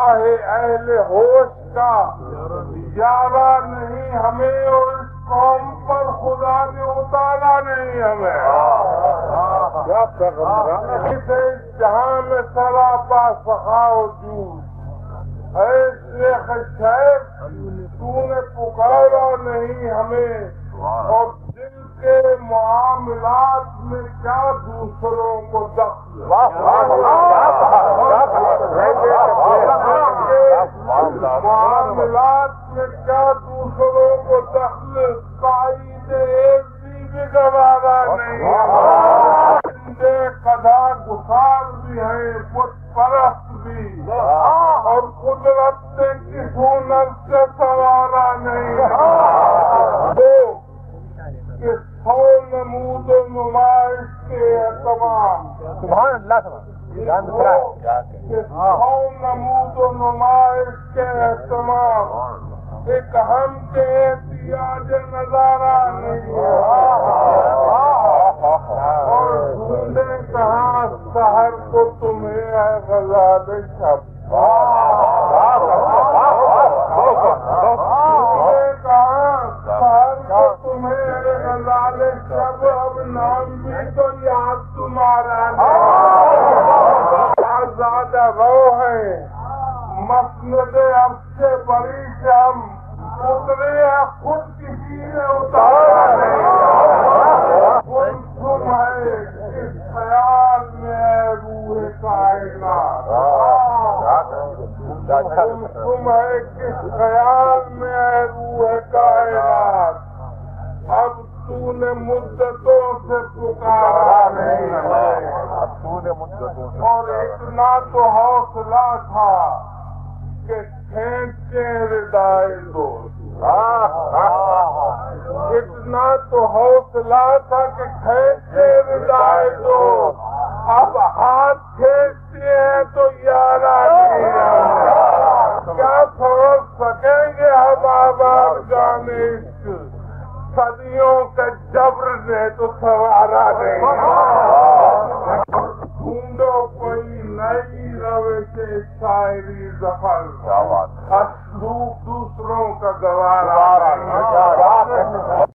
چاہے اہل ہوش کا یارہ نہیں ہمیں، اور اس قوم پر خدا نے اتارا نہیں ہمیں۔ اسے جہاں میں سراپا سخاؤ جود، اے شیخ شیخ تو نے پکارا نہیں ہمیں، اور دل کے معاملات میں کیا دوسروں کو دخل، معاملات میں کیا دوسروں کو دخل، قائد ایزی بھی گوارا نہیں، قضا گسار بھی ہیں بت پرست بھی، اور قدرت سے کسی نر سے سوارا نہیں، کہ سو نمود و نمائش کے تمام، سبحان اللہ کہ سو نمود و نمائش کے تمام، ایک ہم کے احتیاج نظارہ نہیں، اور ڈھونڈے کہاں سحر کو تمہیں ہے غزال شب، ڈھونڈے کہاں سحر کو تمہیں ہے غزال شب، اب نام بھی تو یاد تمہارا نہیں، آزاد رو ہے مسند اب سے بڑی سے ہم اترے ہیں، خود کسی نے اتارا نہیں، تم ہے کس خیال میں ہے روح کائنات، تم ہے کس خیال میں ہے روح کائنات، اب تو نے مدتوں سے پکارا نہیں، اور اتنا تو حوصلہ تھا کہ کھینچے ردائے دوست، اتنا تو حوصلہ تھا کہ کھینچے ردائے دوست، اب ہاتھ کھینچتے ہیں تو یارہ نہیں، کیا سمجھ سکیں گے ہم آباد گانے عشق، صدیوں کے جبر نے تو سوارا نہیں، ڈھونڈو کوئی نئی روش شاعری ظفر، اسلوب دوسروں کا گوارا نہیں،